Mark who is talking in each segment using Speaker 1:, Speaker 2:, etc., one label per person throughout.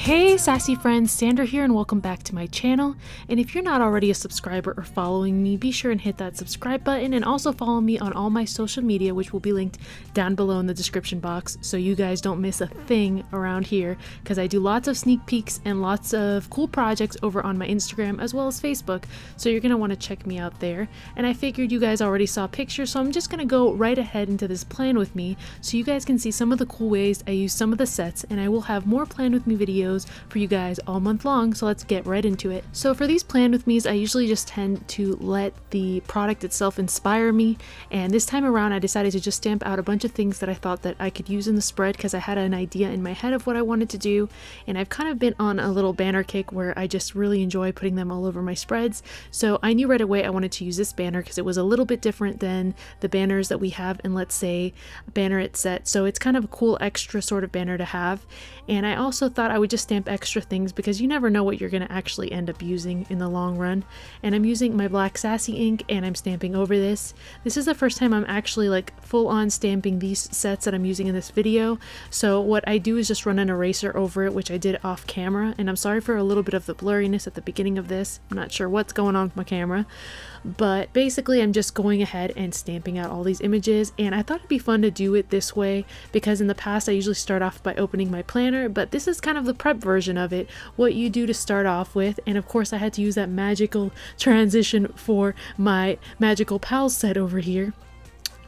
Speaker 1: Hey sassy friends, Sandra here and welcome back to my channel. And if you're not already a subscriber or following me, be sure and hit that subscribe button and also follow me on all my social media, which will be linked down below in the description box so you guys don't miss a thing around here, because I do lots of sneak peeks and lots of cool projects over on my Instagram as well as Facebook, so you're going to want to check me out there. And I figured you guys already saw pictures, so I'm just going to go right ahead into this plan with me so you guys can see some of the cool ways I use some of the sets, and I will have more plan with me videos for you guys all month long, so let's get right into it. So for these plan with me's, I usually just tend to let the product itself inspire me, and this time around I decided to just stamp out a bunch of things that I thought that I could use in the spread because I had an idea in my head of what I wanted to do, and I've kind of been on a little banner kick where I just really enjoy putting them all over my spreads. So I knew right away I wanted to use this banner because it was a little bit different than the banners that we have in, let's say, a banner it set, so it's kind of a cool extra sort of banner to have. And I also thought I would just stamp extra things because you never know what you're going to actually end up using in the long run. And I'm using my black Sassy ink and I'm stamping over this. This is the first time I'm actually like full on stamping these sets that I'm using in this video. So what I do is just run an eraser over it, which I did off camera. And I'm sorry for a little bit of the blurriness at the beginning of this. I'm not sure what's going on with my camera. But basically I'm just going ahead and stamping out all these images, and I thought it'd be fun to do it this way because in the past I usually start off by opening my planner, but this is kind of the prep version of it, what you do to start off with. And of course I had to use that magical transition for my magical pal set over here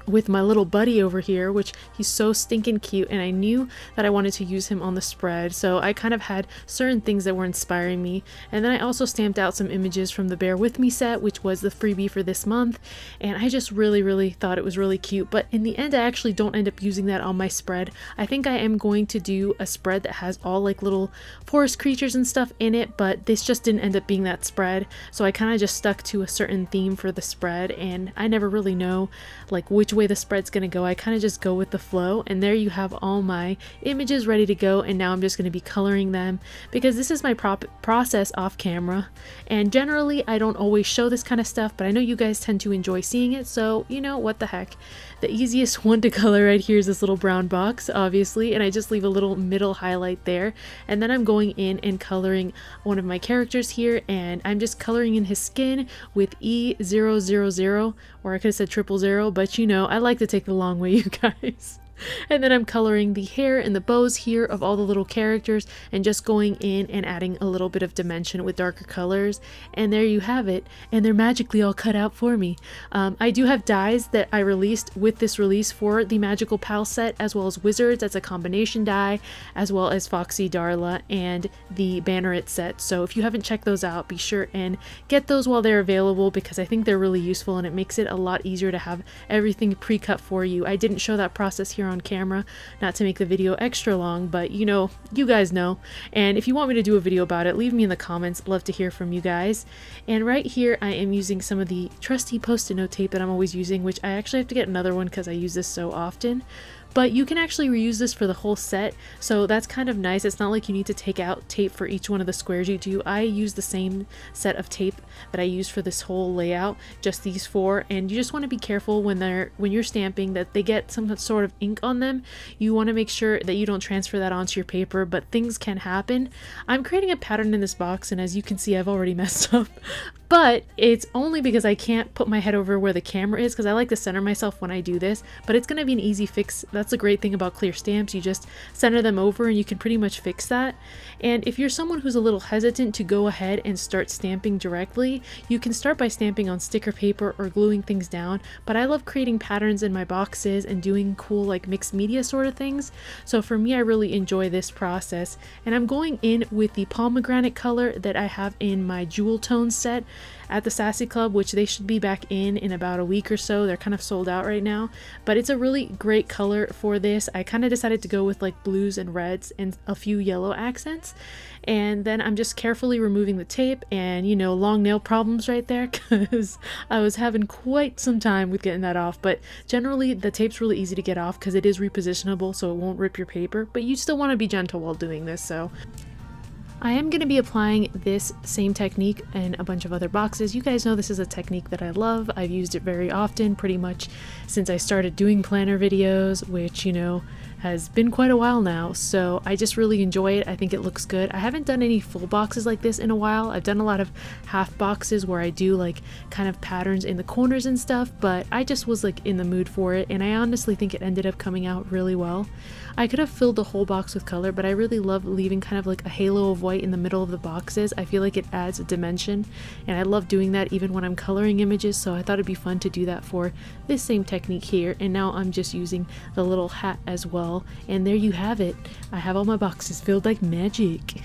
Speaker 1: with my little buddy over here, which he's so stinking cute, and I knew that I wanted to use him on the spread, so I kind of had certain things that were inspiring me. And then I also stamped out some images from the Bear With Me set, which was the freebie for this month, and I just really thought it was really cute. But in the end I actually don't end up using that on my spread. I think I am going to do a spread that has all like little forest creatures and stuff in it, but this just didn't end up being that spread, so I kind of just stuck to a certain theme for the spread, and I never really know like which way the spread's gonna go. I kind of just go with the flow, and there you have all my images ready to go. And now I'm just going to be coloring them because this is my process off camera, and generally I don't always show this kind of stuff, but I know you guys tend to enjoy seeing it, so you know what the heck. The easiest one to color right here is this little brown box, obviously, and I just leave a little middle highlight there, and then I'm going in and coloring one of my characters here, and I'm just coloring in his skin with E000, or I could have said 000, but you know, I like to take the long way, you guys. And then I'm coloring the hair and the bows here of all the little characters and just going in and adding a little bit of dimension with darker colors. And there you have it. And they're magically all cut out for me. I do have dies that I released with this release for the Magical Pal set, as well as Wizards. That's a combination die, as well as Foxy, Darla, and the Banneret set. So if you haven't checked those out, be sure and get those while they're available because I think they're really useful and it makes it a lot easier to have everything pre-cut for you. I didn't show that process here on camera, not to make the video extra long, but you know, you guys know. And if you want me to do a video about it, leave me in the comments. Love to hear from you guys. And right here I am using some of the trusty post-it note tape that I'm always using, which I actually have to get another one because I use this so often. But you can actually reuse this for the whole set, so that's kind of nice. It's not like you need to take out tape for each one of the squares you do. I use the same set of tape that I use for this whole layout, just these four, and you just want to be careful when you're stamping that they get some sort of ink on them. You want to make sure that you don't transfer that onto your paper, but things can happen. I'm creating a pattern in this box, and as you can see I've already messed up. But it's only because I can't put my head over where the camera is because I like to center myself when I do this, but it's going to be an easy fix. That's the great thing about clear stamps. You just center them over and you can pretty much fix that. And if you're someone who's a little hesitant to go ahead and start stamping directly, you can start by stamping on sticker paper or gluing things down, but I love creating patterns in my boxes and doing cool like mixed media sort of things. So for me, I really enjoy this process, and I'm going in with the pomegranate color that I have in my jewel tone set at the Sassy Club, which they should be back in about a week or so. They're kind of sold out right now, but it's a really great color for this. I kind of decided to go with like blues and reds and a few yellow accents, and then I'm just carefully removing the tape, and you know, long nail problems right there because I was having quite some time with getting that off. But generally the tape's really easy to get off because it is repositionable, so it won't rip your paper, but you still want to be gentle while doing this. So I am going to be applying this same technique in a bunch of other boxes. You guys know this is a technique that I love. I've used it very often, pretty much since I started doing planner videos, which, you know, has been quite a while now, so I just really enjoy it. I think it looks good. I haven't done any full boxes like this in a while. I've done a lot of half boxes where I do like kind of patterns in the corners and stuff, but I just was like in the mood for it, and I honestly think it ended up coming out really well. I could have filled the whole box with color, but I really love leaving kind of like a halo of white in the middle of the boxes. I feel like it adds a dimension, and I love doing that even when I'm coloring images, so I thought it'd be fun to do that for this same technique here. And now I'm just using the little hat as well, and there you have it. I have all my boxes filled like magic.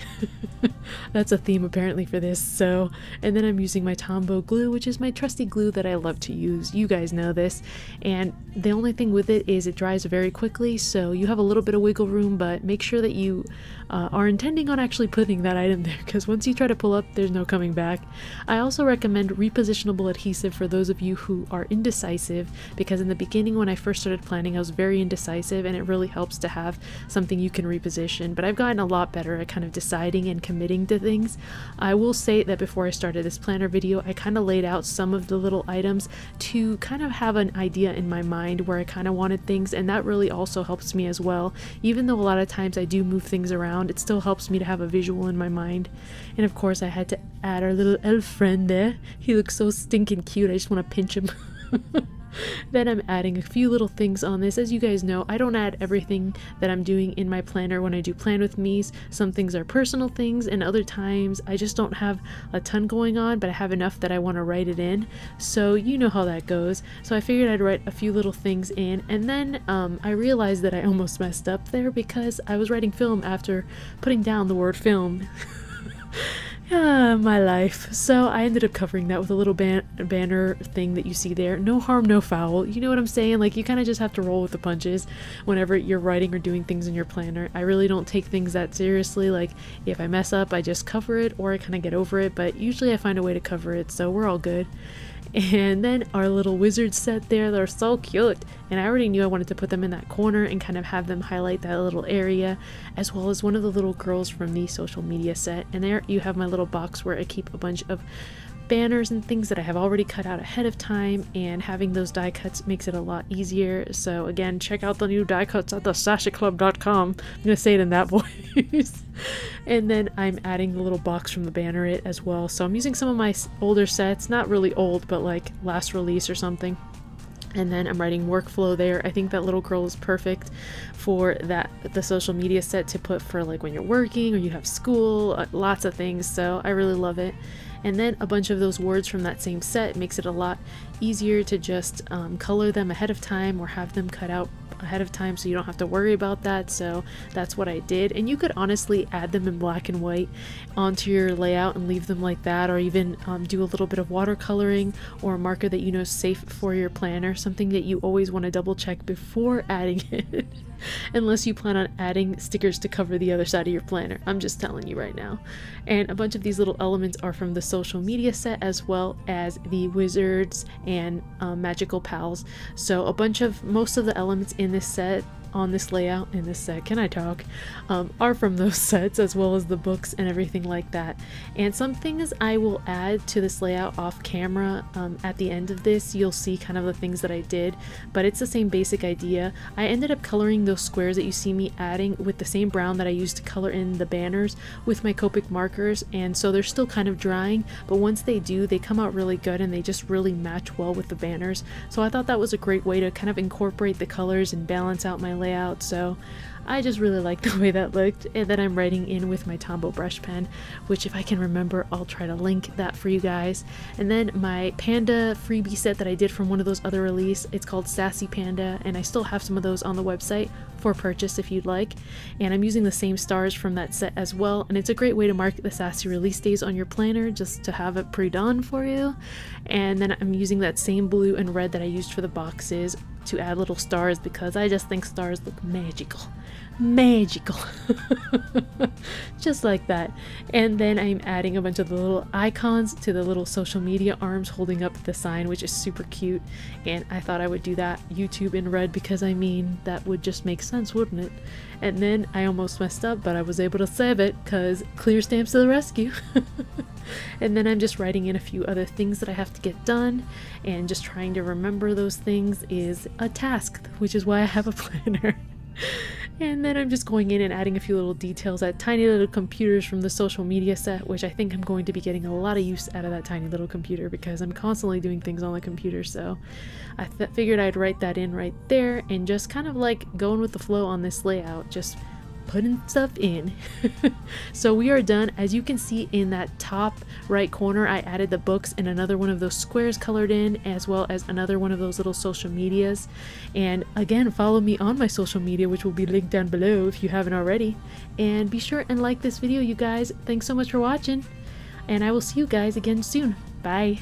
Speaker 1: That's a theme apparently for this. So, and then I'm using my Tombow glue, which is my trusty glue that I love to use. You guys know this, and the only thing with it is it dries very quickly, so you have a little bit of wiggle room, but make sure that you are intending on actually putting that item there, because once you try to pull up, there's no coming back. I also recommend repositionable adhesive for those of you who are indecisive, because in the beginning when I first started planning I was very indecisive, and it really helps to have something you can reposition, but I've gotten a lot better at kind of deciding and committing to things. I will say that before I started this planner video, I kind of laid out some of the little items to kind of have an idea in my mind where I kind of wanted things, and that really also helps me as well. Even though a lot of times I do move things around, it still helps me to have a visual in my mind. And of course I had to add our little elf friend there. He looks so stinking cute, I just want to pinch him. Then I'm adding a few little things on this. As you guys know, I don't add everything that I'm doing in my planner when I do plan with me's. Some things are personal things, and other times I just don't have a ton going on, but I have enough that I want to write it in. So you know how that goes. So I figured I'd write a few little things in, and then I realized that I almost messed up there because I was writing film after putting down the word film. My life. So I ended up covering that with a little banner thing that you see there. No harm, no foul. You know what I'm saying? Like, you kind of just have to roll with the punches whenever you're writing or doing things in your planner. I really don't take things that seriously. Like, if I mess up, I just cover it, or I kind of get over it, but usually I find a way to cover it, so we're all good. And then our little wizard set there, they're so cute, and I already knew I wanted to put them in that corner and kind of have them highlight that little area, as well as one of the little girls from the social media set. And there you have my little box where I keep a bunch of banners and things that I have already cut out ahead of time, and having those die cuts makes it a lot easier. So again, check out the new die cuts at TheSassyClub.com. I'm gonna say it in that voice. And then I'm adding the little box from the banner it as well. So I'm using some of my older sets, not really old, but like last release or something. And then I'm writing workflow there. I think that little girl is perfect for the social media set to put for like when you're working or you have school, lots of things. So I really love it. And then a bunch of those words from that same set makes it a lot easier to just color them ahead of time or have them cut out ahead of time, so you don't have to worry about that. So that's what I did. And you could honestly add them in black and white onto your layout and leave them like that, or even do a little bit of watercoloring or a marker that you know is safe for your planner, something that you always want to double check before adding it. Unless you plan on adding stickers to cover the other side of your planner. I'm just telling you right now. And a bunch of these little elements are from the social media set, as well as the wizards and magical pals. So most of the elements in this set, on this layout, in this set, can I talk, are from those sets, as well as the books and everything like that. And some things I will add to this layout off camera. At the end of this, you'll see kind of the things that I did, but it's the same basic idea. I ended up coloring those squares that you see me adding with the same brown that I used to color in the banners with my Copic markers, and so they're still kind of drying, but once they do, they come out really good and they just really match well with the banners. So I thought that was a great way to kind of incorporate the colors and balance out my layout. So I just really like the way that looked. And then I'm writing in with my Tombow brush pen, which if I can remember, I'll try to link that for you guys. And then my panda freebie set that I did from one of those other releases, it's called Sassy Panda, and I still have some of those on the website for purchase if you'd like. And I'm using the same stars from that set as well, and it's a great way to mark the Sassy release days on your planner, just to have it pre-done for you. And then I'm using that same blue and red that I used for the boxes to add little stars, because I just think stars look magical. Just like that. And then I'm adding a bunch of the little icons to the little social media arms holding up the sign, which is super cute, and I thought I would do that YouTube in red, because I mean, that would just make sense, wouldn't it? And then I almost messed up, but I was able to save it, because clear stamps to the rescue. And then I'm just writing in a few other things that I have to get done, and just trying to remember those things is a task, which is why I have a planner. And then I'm just going in and adding a few little details at tiny little computers from the social media set, which I think I'm going to be getting a lot of use out of that tiny little computer because I'm constantly doing things on the computer. So I figured I'd write that in right there and just kind of like going with the flow on this layout, just putting stuff in. So we are done. As you can see in that top right corner, I added the books and another one of those squares colored in, as well as another one of those little social medias. And again, follow me on my social media, which will be linked down below if you haven't already. And be sure and like this video, you guys. Thanks so much for watching, and I will see you guys again soon. Bye.